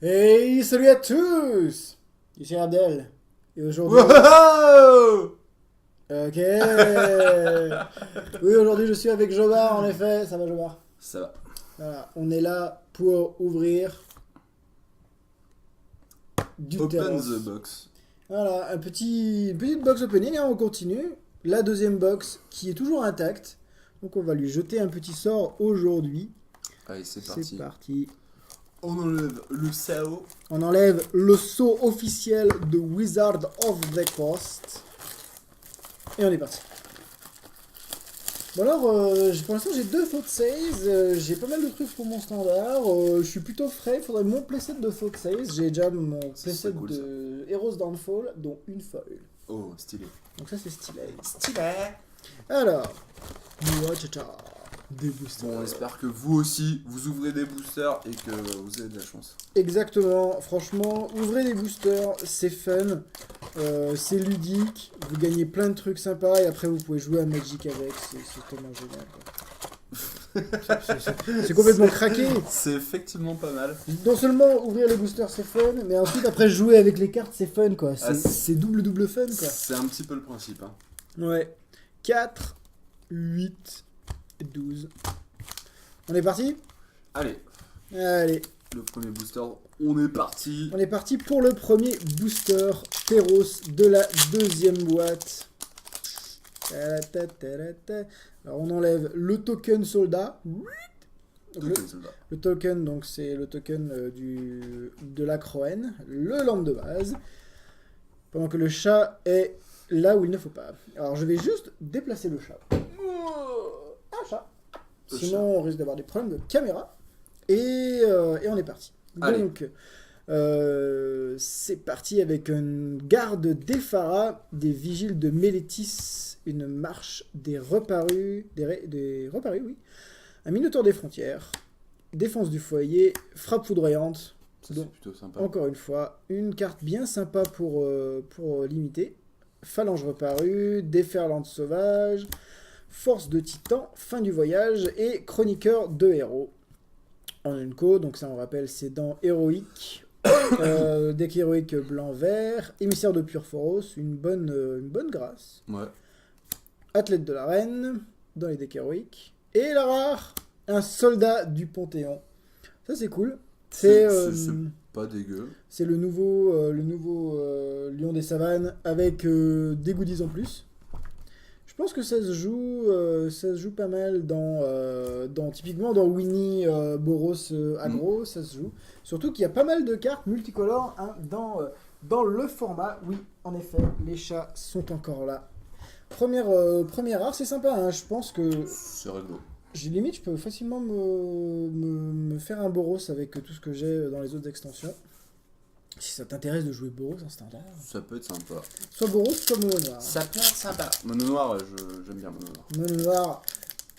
Hey, salut à tous! Ici Abdel. Et aujourd'hui... Wow. Ok. Oui, aujourd'hui je suis avec Jomar, en effet. Ça va, Jomar? Ça va. Voilà, on est là pour ouvrir du Open Terros. the box. Voilà, une petite box opening, hein, on continue. La deuxième box qui est toujours intacte. Donc on va lui jeter un petit sort aujourd'hui. Allez, c'est C'est parti. parti. On enlève le SAO. On enlève le sceau officiel de Wizard of the Coast. Et on est parti. Bon alors, pour l'instant j'ai deux Thought Saves, j'ai pas mal de trucs pour mon standard, je suis plutôt frais, il faudrait mon playset de Thought Saves, j'ai déjà mon playset cool, de Heroes Downfall, dont une foil. Oh, stylé. Donc ça c'est stylé. Stylé. Alors, des boosters. Bon, on espère que vous aussi, vous ouvrez des boosters et que vous avez de la chance. Exactement, franchement, ouvrez des boosters, c'est fun, c'est ludique, vous gagnez plein de trucs sympas et après vous pouvez jouer à Magic avec, c'est tellement génial. C'est complètement craqué. C'est effectivement pas mal. Non seulement ouvrir les boosters c'est fun, mais ensuite après jouer avec les cartes c'est fun quoi. Ah, C'est double fun quoi. C'est un petit peu le principe. Hein. Ouais. 4, 8, 12. On est parti? Allez, Allez, le premier booster, on est parti. on est parti pour le premier booster Terros de la deuxième boîte. Ta-ta-ta-ta-ta. Alors on enlève le token soldat. Donc, Token soldat. le token, donc c'est le token de la Croen, le land de base, pendant que le chat est là où il ne faut pas. Alors je vais juste déplacer le chat. Un chat. Le Sinon chat. on risque d'avoir des problèmes de caméra. Et on est parti. Allez. Donc c'est parti avec une garde d'Ephara, des vigiles de Mélétis, une marche des reparus, des reparus, oui. Un minotaure des frontières, défense du foyer, frappe foudroyante. Ça, Donc, c'est plutôt sympa. encore une fois, une carte bien sympa pour limiter. Phalange reparue, déferlante sauvage, force de titan, fin du voyage et chroniqueur de héros. En une co, donc ça on rappelle, c'est dans héroïque. Deck héroïque blanc-vert, émissaire de Purphoros, une bonne grâce. Ouais. Athlète de la reine, dans les decks héroïques. Et la rare, un soldat du Panthéon. Ça c'est cool. C'est Pas dégueu. c'est le nouveau lion des savanes avec des goodies en plus. Je pense que ça se joue pas mal typiquement dans Winnie Boros Agro, ça se joue. Surtout qu'il y a pas mal de cartes multicolores hein, dans le format. Oui, en effet, les chats sont encore là. Première rare, c'est sympa. Hein, je pense que C'est rigolo. limite, je peux facilement me faire un Boros avec tout ce que j'ai dans les autres extensions. Si ça t'intéresse de jouer Boros en standard. Ça peut être sympa. Soit Boros, soit Mono Noir. Ça peut être sympa. Mono noir, j'aime bien Mono noir. Mono Noir.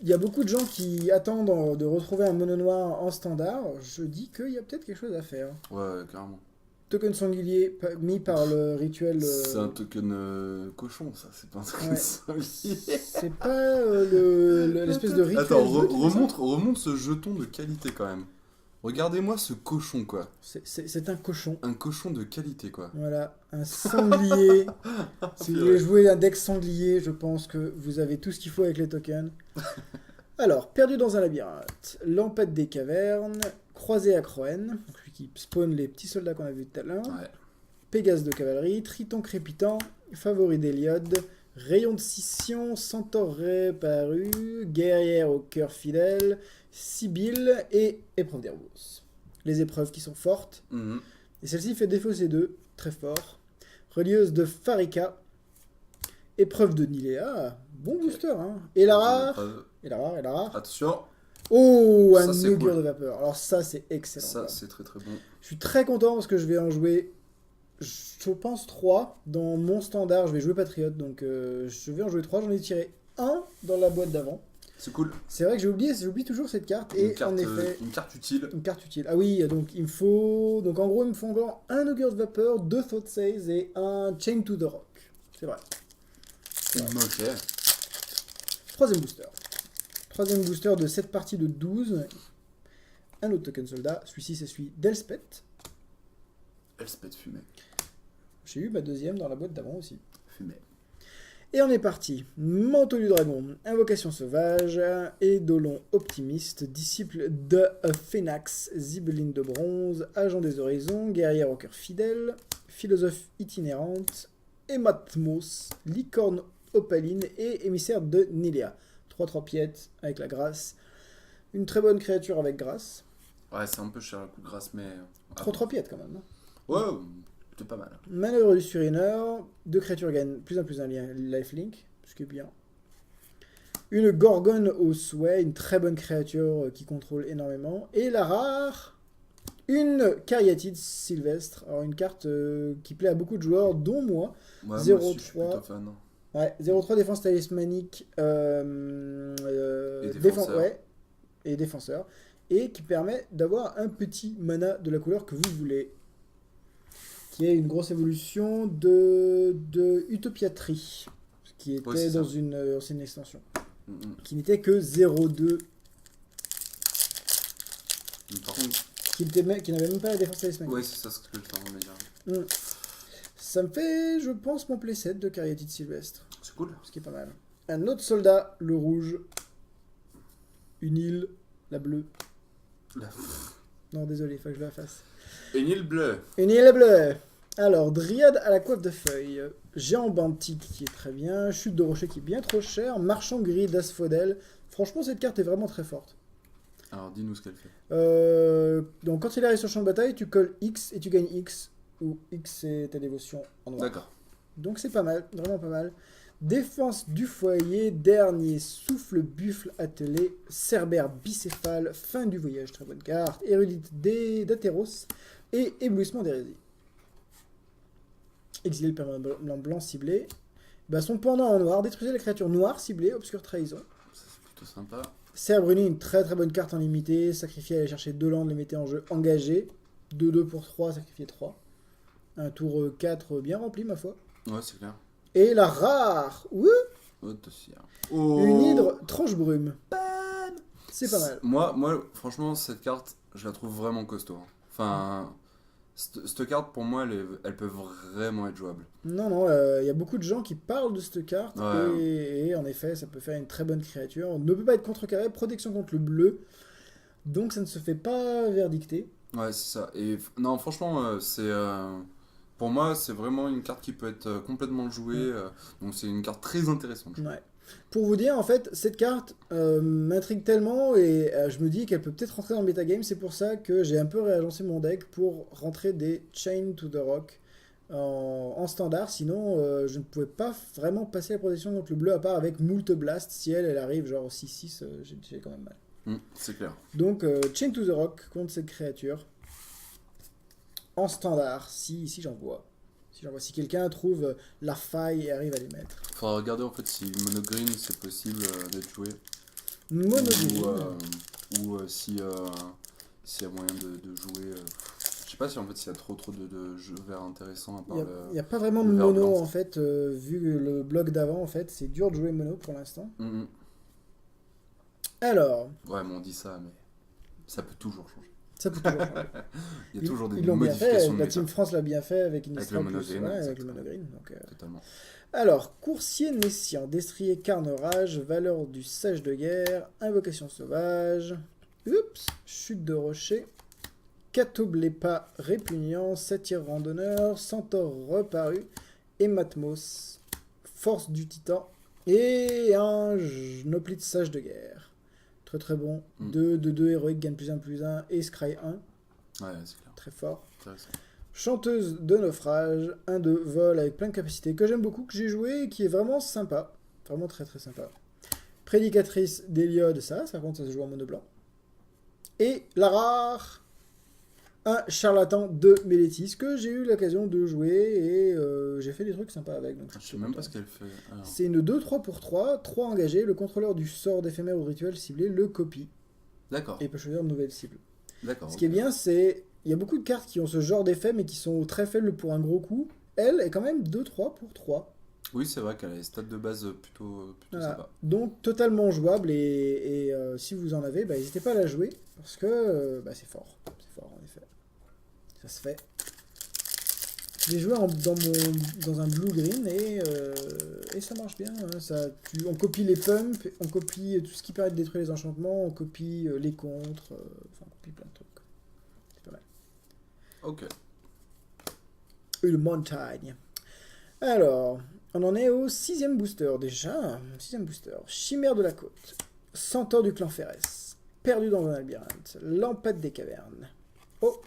Il y a beaucoup de gens qui attendent de retrouver un Mono Noir en standard. Je dis qu'il y a peut-être quelque chose à faire. Ouais, carrément. Token sanglier mis par le rituel. C'est un token cochon, ça, c'est pas un token Ouais. sanglier. C'est pas l'espèce de rituel. Attends, bleu qui fait ça remonte ce jeton de qualité quand même. Regardez-moi ce cochon, quoi. C'est un cochon. Un cochon de qualité, quoi. Voilà, un sanglier. Si vous voulez jouer un deck sanglier, je pense que vous avez tout ce qu'il faut avec les tokens. Alors, perdu dans un labyrinthe, Lampette des cavernes, Croisé à Croen, donc celui qui spawn les petits soldats qu'on a vus tout à l'heure, Ouais. Pégase de cavalerie, Triton crépitant, Favori d'Héliode, Rayon de scission, Centaure réparu, Guerrière au cœur fidèle, Sibylle et Épreuve d'Hermos. Les épreuves qui sont fortes. Mhm. Et celle-ci fait défaut C2, très fort. Relieuse de Farika. Épreuve de Nilea. Bon booster, hein. Et la rare. Et la rare, et la rare. Attention, Oh, Ça, un c'est augure cool. de vapeur. Alors ça, c'est excellent. ça quoi. c'est très très bon. Je suis très content parce que je vais en jouer, je pense 3 dans mon standard. Je vais jouer Patriote, donc je vais en jouer 3. J'en ai tiré un dans la boîte d'avant. C'est cool. C'est vrai que j'oublie toujours cette carte. Et en effet, Une carte utile. une carte utile. Ah oui, donc il me faut. Donc en gros, il me faut encore un Augure de Vapeur, 2 Thought Saves et un Chain to the Rock. C'est vrai. Ok. Troisième booster. Troisième booster de cette partie de 12. Un autre token soldat. Celui-ci, c'est celui d'Elspeth. Elspeth fumée. J'ai eu ma deuxième dans la boîte d'avant aussi. Fumée. Et on est parti. Manteau du dragon, invocation sauvage, Eidolon optimiste, disciple de Phénax, Zibeline de bronze, agent des horizons, guerrière au cœur fidèle, philosophe itinérante, Ematmos, licorne opaline et émissaire de Nilea. 3-3 piètes avec la grâce. Une très bonne créature avec grâce. Ouais, c'est un peu cher le coup de grâce, mais. 3-3 piètes quand même. Hein. Ouais, plutôt pas mal. Manœuvre du surineur. 2 créatures gagnent plus en plus un lifelink, ce qui est bien. Une gorgone au souhait, une très bonne créature qui contrôle énormément. Et la rare, une cariatide sylvestre. Alors une carte qui plaît à beaucoup de joueurs, dont moi. Ouais, moi 0-3. aussi, je suis plutôt fan. Ouais, 0-3 défense talismanique. Et défenseur. Ouais, et défenseur. Et qui permet d'avoir un petit mana de la couleur que vous voulez. Qui est une grosse évolution de Utopia Tree, qui était Ouais, dans une ancienne extension, Mm-hmm. qui n'était que 0-2, Par contre, qui n'avait même pas la défense talismanique. ouais, c'est ça ce que je suis en train de me dire. Ça me fait, je pense, mon playset de Cariatide Sylvestre, C'est cool. ce qui est pas mal. Un autre soldat, le rouge, une île, la bleue. Non, désolé, il faut que je la fasse. Une île bleue. Une île bleue. Alors, Dryade à la coiffe de feuilles. Géant bantique qui est très bien. Chute de rocher qui est bien trop cher. Marchand gris d'Asphodel. Franchement, cette carte est vraiment très forte. Alors, dis-nous ce qu'elle fait. Donc, quand il arrive sur le champ de bataille, tu colles X et tu gagnes X. Où X, c'est ta dévotion en noir. D'accord. Donc, c'est pas mal. Vraiment pas mal. Défense du foyer. Dernier souffle buffle attelé. Cerbère bicéphale. Fin du voyage. Très bonne carte. Érudite d'Atheros. Et éblouissement d'hérésie. Exilé le permanent blanc ciblé. Bah, son pendant en noir. Détruisez la créature noire ciblée. Obscure trahison. Ça, c'est plutôt sympa. Serre Bruni, une très très bonne carte en limité. Sacrifier, aller chercher 2 landes, les mettez en jeu. Engagé. 2-2 pour 3, sacrifier 3. Un tour 4 bien rempli, ma foi. Ouais, c'est clair. Et la rare. Ouh, Oh, oh. une hydre tranche brume. C'est pas mal. Moi, franchement, cette carte, je la trouve vraiment costaud. Enfin, cette carte, pour moi, elle peut vraiment être jouable. Non, non, il y a beaucoup de gens qui parlent de cette carte. Ouais. Et en effet, ça peut faire une très bonne créature. On ne peut pas être contrecarré. Protection contre le bleu. Donc ça ne se fait pas verdicter. Ouais, c'est ça. Et non, franchement, pour moi, c'est vraiment une carte qui peut être complètement jouée. Donc, c'est une carte très intéressante. Ouais. Pour vous dire, en fait, cette carte m'intrigue tellement et je me dis qu'elle peut peut-être rentrer dans le metagame. C'est pour ça que j'ai un peu réagencé mon deck pour rentrer des Chain to the Rock en standard. Sinon, je ne pouvais pas vraiment passer la protection contre le bleu à part avec Moult Blast. Si elle arrive genre 6-6, j'ai quand même mal. C'est clair. Donc, Chain to the Rock contre cette créature en standard, si j'en vois. Si quelqu'un trouve la faille et arrive à les mettre. Faudra regarder en fait si monogreen c'est possible d'être joué. Monogreen. Ou s'il y a moyen de jouer. Je sais pas si en fait s'il y a trop de jeux verts intéressants à part Il n'y a pas vraiment de le vert mono blanc. en fait, vu le bloc d'avant en fait, c'est dur de jouer mono pour l'instant. Alors, Ouais, mais on dit ça, mais ça peut toujours changer. ça peut toujours changer. Il y a toujours des Ils l'ont bien fait, modifications de la méta. Team France l'a bien fait avec Avec Innistrad le monogreen, avec le exactement. monogreen. Donc, Totalement. Alors, coursier messian, destrier carnage, valeur du sage de guerre, invocation sauvage, oups, chute de rocher, catoblépa répugnant, satyre randonneur, centaure reparu, Ematmos, force du titan, et un Jnoplite sage de guerre. Très très bon. 2 héroïque, gagne +1/+1, et Scry 1, Ouais, c'est clair. très fort. Intéressant. Chanteuse de naufrage, 1-2 vol avec plein de capacités que j'aime beaucoup, que j'ai joué et qui est vraiment sympa. Vraiment très très sympa. Prédicatrice d'Héliode, ça par contre ça se joue en mono blanc. Et la rare, un charlatan de Mélétis que j'ai eu l'occasion de jouer et j'ai fait des trucs sympas avec. Donc Je sais même pas ce qu'elle fait. Alors. c'est une 2-3 pour 3, 3 engagés, le contrôleur du sort d'éphémère ou rituel ciblé le copie D'accord. et peut choisir de nouvelles cibles. D'accord. Ce qui est bien, c'est il y a beaucoup de cartes qui ont ce genre d'effet, mais qui sont très faibles pour un gros coup. Elle est quand même 2-3 pour 3. Oui, c'est vrai qu'elle a les stats de base plutôt Voilà. sympa. Donc totalement jouable, et si vous en avez, n'hésitez pas à la jouer, parce que c'est fort. C'est fort, en effet. Ça se fait. Je l'ai joué dans un blue-green et ça marche bien. Hein. On copie les pumps, on copie tout ce qui permet de détruire les enchantements, on copie les contres, enfin on copie plein de trucs. C'est pas mal. Ok. Une montagne. Alors, on en est au 6ème booster déjà. 6ème booster. Chimère de la côte. Centaure du clan Férès. Perdu dans un labyrinthe. Lampade des cavernes. Oh,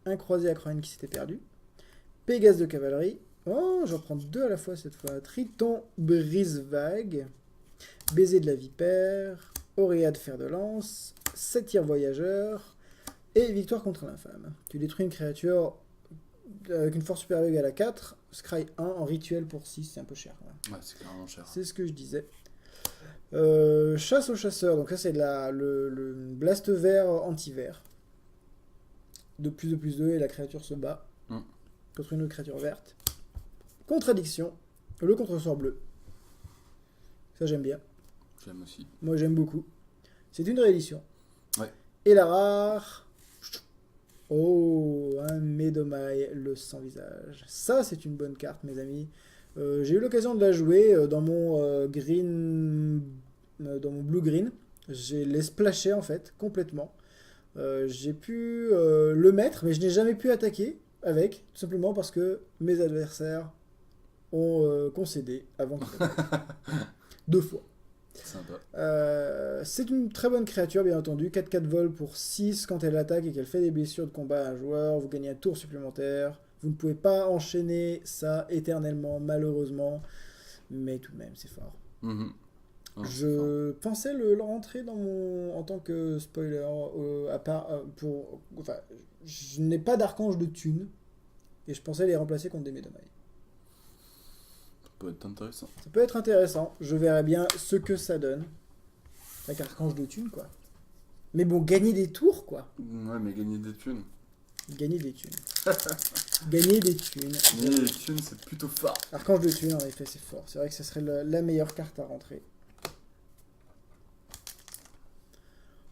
un croisé à Croyenne qui s'était perdu. Pégase de cavalerie. Oh, j'en prends 2 à la fois cette fois. Triton brise-vague. Baiser de la vipère. Auréade fer de lance. Satyre voyageur. Et victoire contre l'infâme. Tu détruis une créature avec une force supérieure égale à 4. Scry 1 en rituel pour 6. C'est un peu cher. Ouais, c'est clairement cher. C'est ce que je disais. Chasse aux chasseurs. Donc ça c'est le blast vert anti-vert. De plus 2 et la créature se bat. Contre une autre créature verte. Contradiction. Le contre-sort bleu. Ça j'aime bien. J'aime aussi. Moi j'aime beaucoup. C'est une réédition. Ouais. Et la rare. Oh, un Médomaille, le sans visage. Ça c'est une bonne carte mes amis. J'ai eu l'occasion de la jouer dans mon green, dans mon blue green. J'ai les splashé en fait complètement. J'ai pu le mettre, mais je n'ai jamais pu attaquer avec, tout simplement parce que mes adversaires ont concédé avant qu'il attaque. 2 fois. Sympa. C'est une très bonne créature, bien entendu. 4-4 vol pour 6 quand elle attaque et qu'elle fait des blessures de combat à un joueur. Vous gagnez un tour supplémentaire. Vous ne pouvez pas enchaîner ça éternellement, malheureusement. Mais tout de même, c'est fort. Oh, Je pensais le rentrer en tant que spoiler, à part enfin, je n'ai pas d'archange de thunes et je pensais les remplacer contre des Médomailles. Ça peut être intéressant. Ça peut être intéressant, je verrai bien ce que ça donne. Avec archange de thunes, quoi. Mais bon, gagner des tours, quoi. Ouais, mais gagner des thunes. Gagner des thunes. Gagner des thunes. Gagner des thunes, c'est plutôt fort. Archange de thunes, en effet, c'est fort. C'est vrai que ce serait la meilleure carte à rentrer.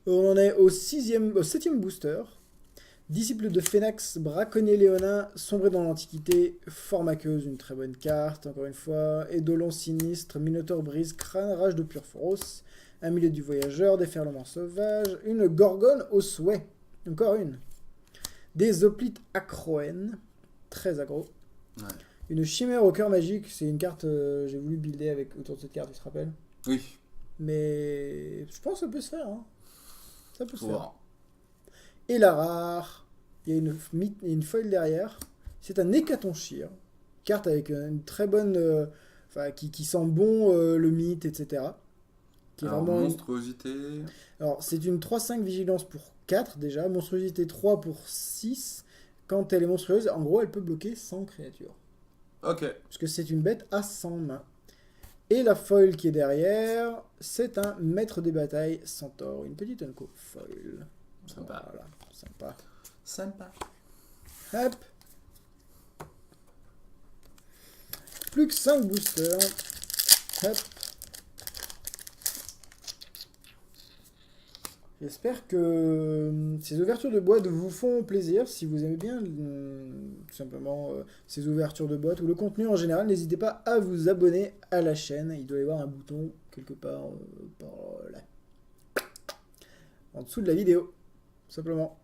On en est au 7ème booster. Disciple de Phénax, braconnier léonin, sombré dans l'Antiquité, formaqueuse, une très bonne carte, encore une fois. Édolon sinistre, Minotaure brise crâne, rage de Purphoros, un milieu du voyageur, déferlement sauvage, une gorgone au souhait, encore une. Des hoplites acroènes, très aggro. Ouais. Une chimère au cœur magique, c'est une carte, j'ai voulu builder autour de cette carte, tu te rappelles? Oui. Mais je pense que ça peut se faire, hein. Ça peut se Wow. faire. Et la rare, il y a une foil derrière. C'est un Hécatonchire. Carte avec une très bonne. Qui sent bon le mythe, etc. Qui est Alors, vraiment monstruosité. Alors, c'est une 3-5 vigilance pour 4 déjà. Monstruosité 3 pour 6. Quand elle est monstrueuse, en gros, elle peut bloquer 100 créatures. Ok. Parce que c'est une bête à 100 mains. Et la foil qui est derrière, c'est un maître des batailles centaure. Une petite unco foil. Sympa. Voilà, sympa. Sympa. Hop. Plus que 5 boosters. Hop. J'espère que ces ouvertures de boîte vous font plaisir. Si vous aimez bien tout simplement ces ouvertures de boîte ou le contenu en général, n'hésitez pas à vous abonner à la chaîne. Il doit y avoir un bouton quelque part par là. En dessous de la vidéo. Simplement.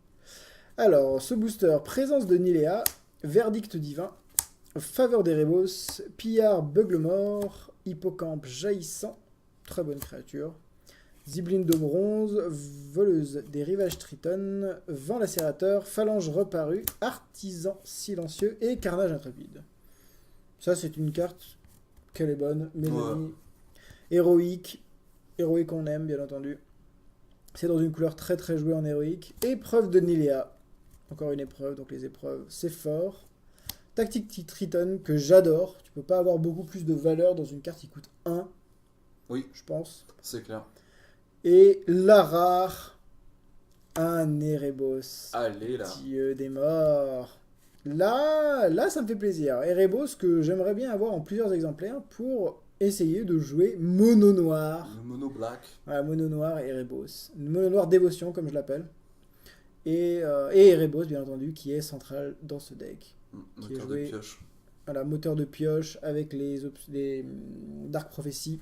Alors, ce booster, présence de Nilea, verdict divin, faveur d'Erebos, pillard beuglemort, hippocampe jaillissant, très bonne créature, zibeline de bronze, voleuse des rivages Triton, vent lacérateur, phalange reparue, artisan silencieux et carnage intrépide. Ça, c'est une carte qu'elle est bonne, mes amis. Héroïque on aime, bien entendu. C'est dans une couleur très très jouée en héroïque. Épreuve de Nilea. Encore une épreuve, donc les épreuves, c'est fort. Tactique Triton, que j'adore. Tu peux pas avoir beaucoup plus de valeur dans une carte qui coûte 1. Oui, je pense. C'est clair. Et la rare, un Erebos. Allez là. Dieu des morts. Là, ça me fait plaisir. Erebos que j'aimerais bien avoir en plusieurs exemplaires pour essayer de jouer mono noir. Le mono black. Voilà, mono noir et Erebos. Mono noir dévotion, comme je l'appelle. Et Erebos, bien entendu, qui est central dans ce deck. Qui est Moteur de joué. pioche. Voilà, moteur de pioche avec les Dark Prophecy.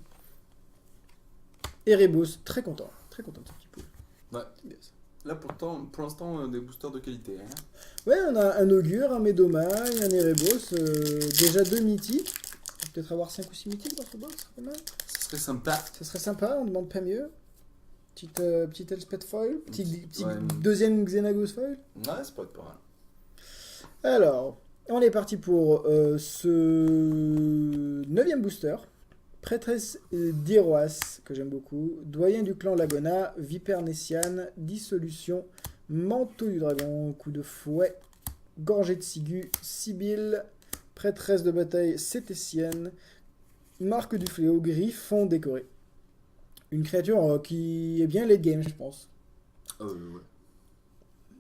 Erebos, très content de ce petit pool. Ouais. C'est bien ça. Là, pour l'instant, des boosters de qualité. Hein. Ouais, on a un Augure, un Medoma, un Erebos, déjà 2 mythiques. On va peut-être avoir 5 ou 6 mythiques dans ce box, ça serait pas mal. Ça serait sympa. Ça serait sympa, on demande pas mieux. Petite Elspeth foil, petit Ouais. deuxième Xenagos foil. Ouais, c'est pas mal. Alors, on est parti pour ce 9e booster. Prêtresse d'Iroas, que j'aime beaucoup. Doyen du clan Lagona, Vipère Nessiane, Dissolution, Manteau du dragon, Coup de fouet, Gorgée de Sigu, Sibylle, Prêtresse de bataille Cététienne, Marque du fléau, Griffon décoré. Une créature qui est bien late game, je pense, Ouais.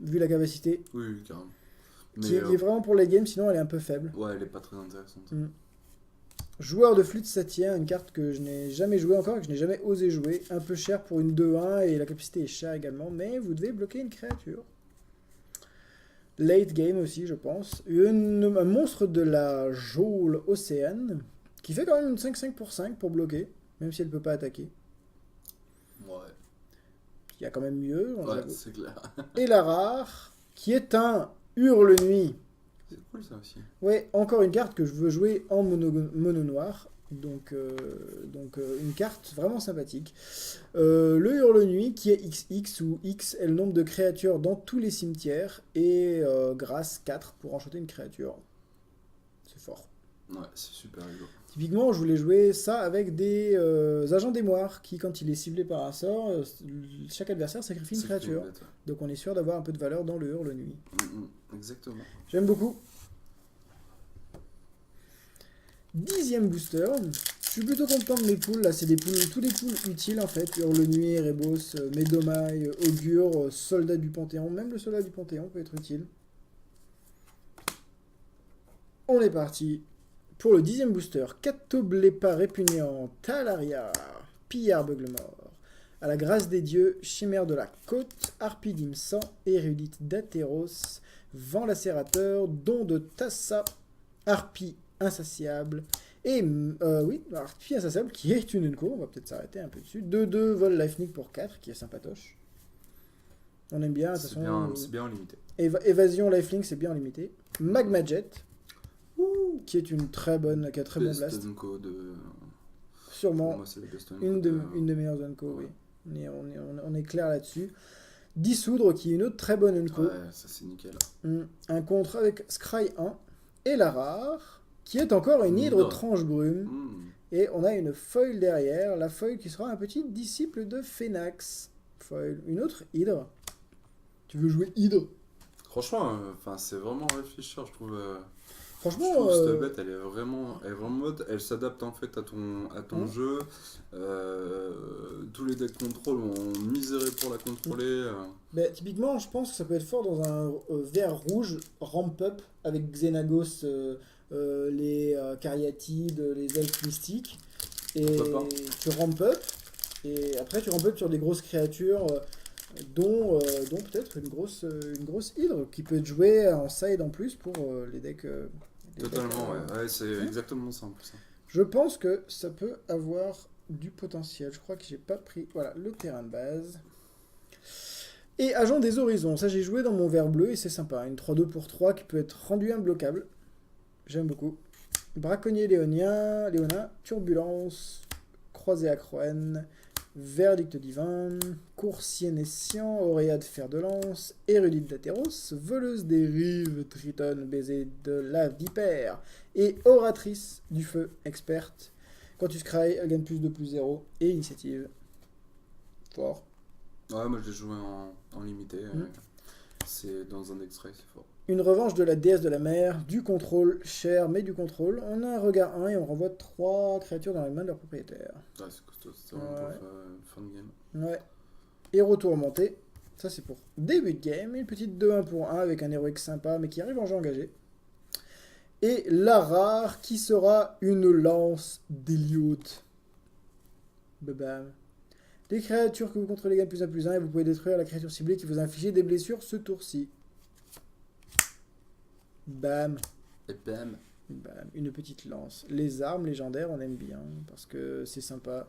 vu la capacité. Oui, carrément. Qui est vraiment pour late game, sinon elle est un peu faible. Ouais, elle est pas très intéressante. Joueur de flûte satyre, une carte que je n'ai jamais joué encore et que je n'ai jamais osé jouer. Un peu cher pour une 2-1 et la capacité est chère également, mais vous devez bloquer une créature. Late game aussi, je pense. Un monstre de la geôle océane qui fait quand même une 5-5 pour 5 pour bloquer, même si elle ne peut pas attaquer. Ouais. Il y a quand même mieux. Ouais, c'est clair. Et la rare, qui est un hurle-nuit. C'est cool ça aussi. Ouais, encore une carte que je veux jouer en mono noir. Donc, une carte vraiment sympathique. Le Hurle-Nuit qui est XX où X est le nombre de créatures dans tous les cimetières et grâce 4 pour enchanter une créature. C'est fort. Ouais, c'est super rigolo. Typiquement, je voulais jouer ça avec des agents d'émoire qui, quand il est ciblé par un sort, chaque adversaire sacrifie une créature. Bête, ouais. Donc on est sûr d'avoir un peu de valeur dans le Hurle-Nuit. Exactement. J'aime beaucoup. 10e booster. Je suis plutôt content de mes poules. Là, c'est tous des poules utiles en fait. Hurle-Nuit, Erebos, Medomai, Augure, Soldat du Panthéon. Même le Soldat du Panthéon peut être utile. On est parti pour le 10e booster. Catoblépa répugnant, Talaria, Pillard Beuglemort. À la grâce des dieux, Chimère de la côte, Harpie d'Imsan, Érudite d'Atéros, Vent lacérateur, Don de Tassa, Harpie insatiable, et oui, Harpie insatiable qui est une Unco, on va peut-être s'arrêter un peu dessus. 2-2, Vol Lifelink pour 4, qui est sympatoche. On aime bien, de toute façon. C'est bien en limité. Évasion Lifelink, c'est bien limité. Magma Jet, qui est une très bonne, qui a très bon Best blast. Unco de... Sûrement. Moi, c'est le best Unco Une des meilleures Unco, ouais. oui. On est clair là-dessus. Dissoudre, qui est une autre très bonne Unco. Ouais, ça c'est nickel. Un contre avec Scry 1. Et la rare, qui est encore une hydre tranche brume. Et on a une foil derrière. La foil qui sera un petit disciple de Phénax. Foil. Une autre hydre. Tu veux jouer hydre? Franchement, c'est vraiment réfléchir, je trouve. Franchement, je trouve cette bête, elle est vraiment mode. Elle s'adapte en fait à ton jeu. Tous les decks contrôle ont miséré pour la contrôler. typiquement, je pense que ça peut être fort dans un vert rouge ramp up avec Xenagos, les Cariatides, les elfes mystiques. Et tu ramp up. Et après, tu ramp up sur des grosses créatures. Dont peut-être une grosse hydre qui peut être jouée en side en plus pour les decks. Totalement, ouais, c'est exactement ça en plus. Je pense que ça peut avoir du potentiel. Je crois que j'ai pas pris. Voilà, le terrain de base. Et Agent des Horizons, ça j'ai joué dans mon vert bleu et c'est sympa. Une 3-2 pour 3 qui peut être rendue imbloquable. J'aime beaucoup. Braconnier Léonin, Turbulence, Croisé à Croen, Verdict divin, Coursier Nessian, Auréade fer de lance, Érudite d'Atéros, Voleuse des rives, Triton baiser de la vipère, et Oratrice du feu, experte. Quand tu scry, elle gagne plus 2/+0, et initiative. Fort. Ouais, moi je l'ai joué en limité. C'est dans un extrait, c'est fort. Une revanche de la déesse de la mer, du contrôle, cher mais du contrôle. On a un regard 1 et on renvoie 3 créatures dans les mains de leur propriétaire. Ouais, c'est costaud, c'est vraiment fin de game. Ouais. Héros tourmenté. Ça, c'est pour début de game. Une petite 2-1 pour 1 avec un héroïque sympa, mais qui arrive en jeu engagé. Et la rare, qui sera une lance d'Héliode. Bam. Les créatures que vous contrôlez gagnent +1/+1 et vous pouvez détruire la créature ciblée qui vous a infligé des blessures ce tour-ci. Bam. Et bam. Bam, une petite lance. Les armes légendaires, on aime bien parce que c'est sympa.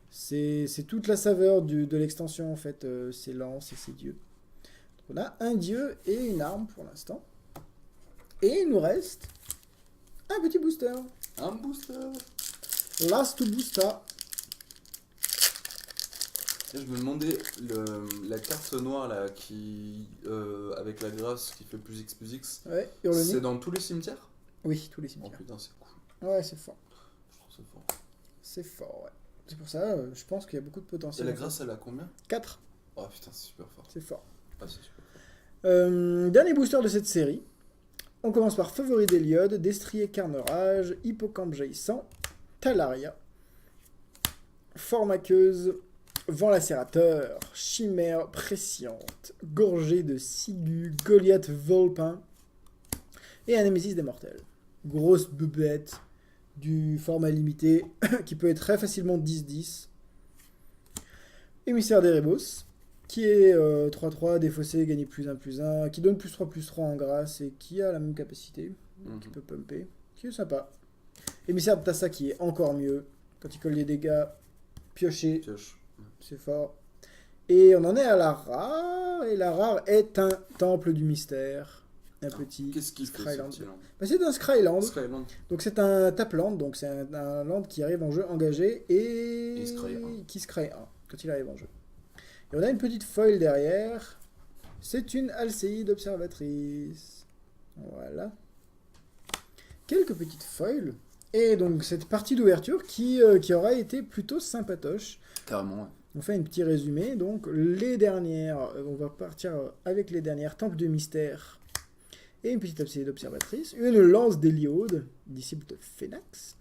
C'est toute la saveur de l'extension en fait, ces lances et ces dieux. Donc, on a un dieu et une arme pour l'instant. Et il nous reste un petit booster. Un booster. Last booster. Et je me demandais, la carte noire là, avec la grâce qui fait plus X plus X, Ouais, c'est Hurlony. dans tous les cimetières? Oui, tous les Oh cimetières. putain, c'est cool. Ouais, c'est fort. Je trouve ça fort. C'est fort, ouais. C'est pour ça, je pense qu'il y a beaucoup de Et potentiel. la grâce, elle a combien? 4, Oh putain, c'est super fort. c'est fort. Ah, c'est super fort. Dernier booster de cette série. On commence par Favori d'Eliod, Destrier Carnage, Hippocampe jaillissant, Talaria, Formaqueuse, Vent lacérateur, Chimère presciente, Gorgée de Sigu, Goliath Volpin et un Némésis des Mortels. Grosse bebête du format limité qui peut être très facilement 10-10. Émissaire d'Erebos, qui est 3-3, défaussé, gagner +1/+1, qui donne +3/+3 en grâce et qui a la même capacité, qui peut pumper, qui est sympa. Émissaire de Tassa qui est encore mieux, quand il colle les dégâts, piocher, Pioche. c'est fort. Et on en est à la rare, et la rare est un temple du mystère. Un petit Qu'est-ce qu'il fait Scryland. ce petit land? Bah, c'est un Scryland, Skyland. donc c'est un tap land, donc c'est un land qui arrive en jeu engagé et Il scry un. qui scry 1 quand il arrive en jeu. Et on a une petite foil derrière, c'est une Alcéide observatrice. Voilà. Quelques petites foils. Et donc cette partie d'ouverture qui aura été plutôt sympatoche. Carrément, ouais. On fait un petit résumé. Donc les dernières, on va partir avec les dernières. Temple de mystère et une petite Alcéide observatrice. Une lance d'Héliode, disciple de Phénax.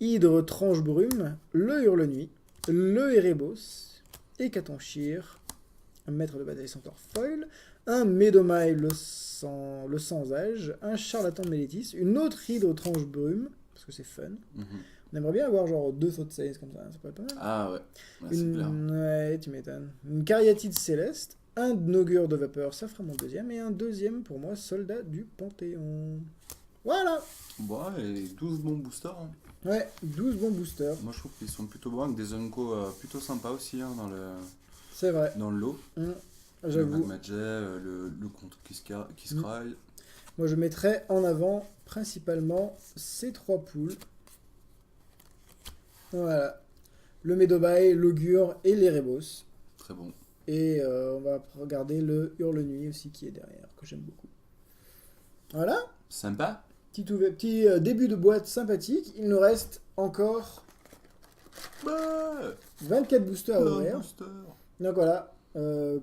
Hydre tranche brume, le hurle-nuit, le Erebos, Hécatonchire, un maître de bataille centaure foil, un Médomaille le sans-âge, un charlatan de Mélétis, une autre hydre tranche brume, parce que c'est fun. Mhm. On aimerait bien avoir genre 2 Thought Size comme ça pourrait être pas mal. Ah ouais, ouais c'est clair. Ouais, tu m'étonnes. Une cariatide céleste, un augure de vapeur, ça fera mon deuxième, et un deuxième pour moi, soldat du Panthéon. Voilà. Bon, et 12 bons boosters. Hein. Ouais, 12 bons boosters, Moi je trouve qu'ils sont plutôt bons, avec des Unco plutôt sympas aussi hein, c'est vrai. dans le lot. Le J'avoue. Magmajet, le compte qui scry. Moi, je mettrais en avant principalement ces 3 poules. Voilà. Le Médobaï, l'Augure et l'Erebos. Très bon. Et on va regarder le Hurle-Nuit aussi qui est derrière, que j'aime beaucoup. Voilà. Sympa. Petit début de boîte sympathique. Il nous reste encore Ouais. 24 boosters à Un ouvrir. booster. Donc voilà.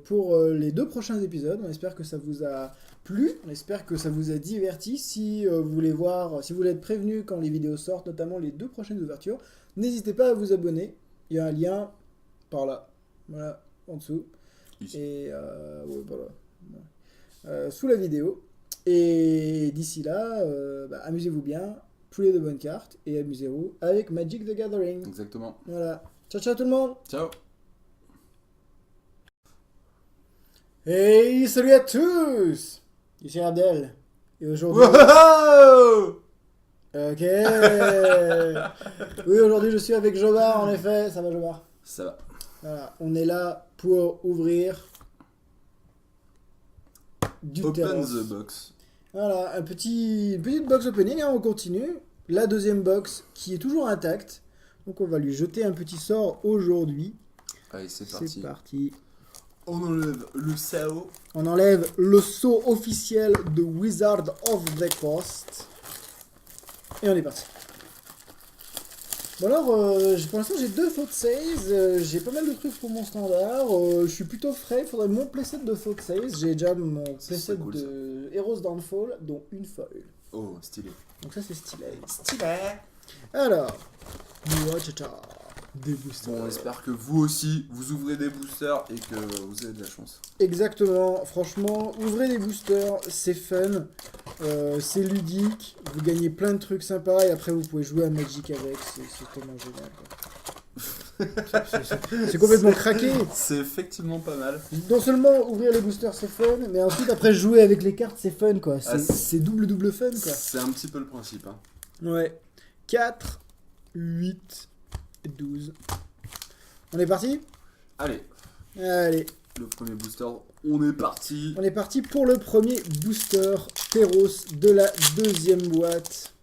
Pour les 2 prochains épisodes, on espère que ça vous a plu, on espère que ça vous a diverti. Si vous voulez voir, si vous voulez être prévenu quand les vidéos sortent, notamment les 2 prochaines ouvertures, n'hésitez pas à vous abonner. Il y a un lien par là, voilà, en dessous. Ici. Et ouais, voilà. Sous la vidéo. Et d'ici là, amusez-vous bien, poulez de bonnes cartes et amusez-vous avec Magic the Gathering. Exactement. Voilà. Ciao ciao tout le monde. Ciao. Hey, salut à tous! Ici Abdel. Et aujourd'hui... Wow. Ok. Oui, aujourd'hui je suis avec Jobard, en effet. Ça va, Jobard? Ça va. Voilà. On est là pour ouvrir du Open terrain. the box. Voilà, une petite box opening, hein, on continue. La deuxième box qui est toujours intacte. Donc on va lui jeter un petit sort aujourd'hui. Allez, c'est C'est parti. parti. On enlève le SAO. On enlève le sceau officiel de Wizard of the Coast. Et on est parti. Bon alors, pour l'instant j'ai 2 Thought Size, j'ai pas mal de trucs pour mon standard, je suis plutôt frais, il faudrait mon playset de Thought Size, j'ai déjà mon playset cool, de Heroes Downfall, dont une foil. Oh, stylé. Donc ça c'est stylé. Stylé. Alors, des boosters. Bon, on espère que vous aussi, vous ouvrez des boosters et que vous avez de la chance. Exactement, franchement, ouvrez des boosters, c'est fun, c'est ludique, vous gagnez plein de trucs sympas et après vous pouvez jouer à Magic avec, c'est tellement génial quoi. C'est complètement craqué. C'est effectivement pas mal. Non seulement ouvrir les boosters c'est fun, mais ensuite après jouer avec les cartes c'est fun quoi. Ah, C'est double fun quoi. C'est un petit peu le principe. Hein. Ouais. 4, 8, 12. On est parti? Allez, Allez, le premier booster, on est parti. on est parti pour le premier booster Teros de la deuxième boîte.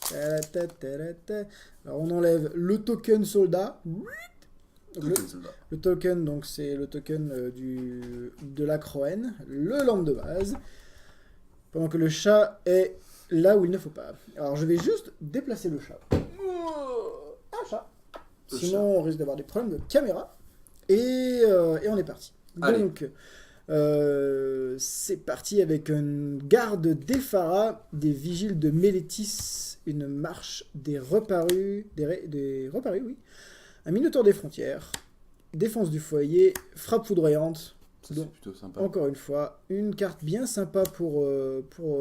Ta-ta-ta-ta-ta. Alors on enlève le token soldat. Donc, le token, donc c'est le token de la Croen, le land de base, pendant que le chat est là où il ne faut pas. Alors je vais juste déplacer le chat. Un chat. Sinon on risque d'avoir des problèmes de caméra. Et on est parti. Allez. Donc c'est parti avec une garde d'Ephara, des vigiles de Mélétis, une marche des reparus, des reparus, oui. Un minotaure des frontières, défense du foyer, frappe foudroyante. Ça, Donc, c'est plutôt sympa. encore une fois, une carte bien sympa pour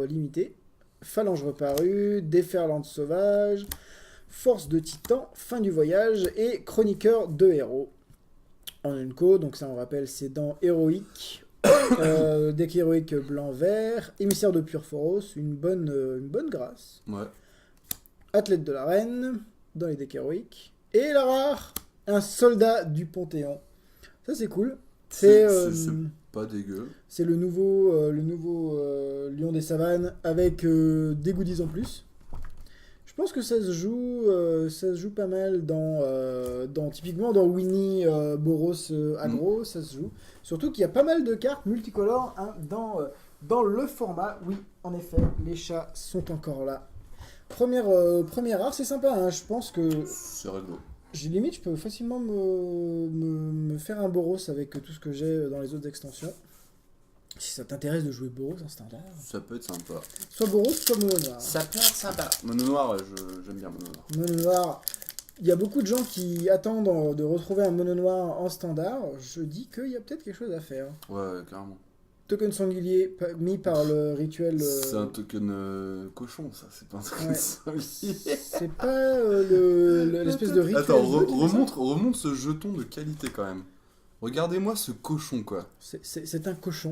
limiter. Phalange reparue, déferlante sauvage, force de titan, fin du voyage et chroniqueur de héros. En une co, donc ça on rappelle, c'est dans héroïque. Deck héroïque blanc-vert, émissaire de Purphoros, une bonne grâce. Ouais. Athlète de l'arène, dans les decks héroïques. Et la rare, un soldat du Panthéon. Ça c'est cool. C'est Pas dégueu. c'est le nouveau Lion des Savanes avec des goodies en plus. Je pense que ça se joue pas mal typiquement dans Winnie Boros Agro, ça se joue. Surtout qu'il y a pas mal de cartes multicolores hein, dans le format. Oui, en effet, les chats sont encore là. Première rare, c'est sympa. Hein, je pense que C'est réglo. je peux facilement me faire un Boros avec tout ce que j'ai dans les autres extensions. Si ça t'intéresse de jouer Boros en standard. Ça peut être sympa. Soit Boros, soit Mono Noir. Ça peut être sympa. Mono noir, j'aime bien Mono noir. Mono Noir. Il y a beaucoup de gens qui attendent de retrouver un Mono Noir en standard. Je dis qu'il y a peut-être quelque chose à faire. Ouais, carrément. Token sanglier mis par le rituel. C'est un token cochon, ça. C'est pas un token Ouais. sanglier. C'est pas l'espèce de rituel. Attends, bleu qui fait ça remonte ce jeton de qualité quand même. Regardez-moi ce cochon, quoi. C'est un cochon.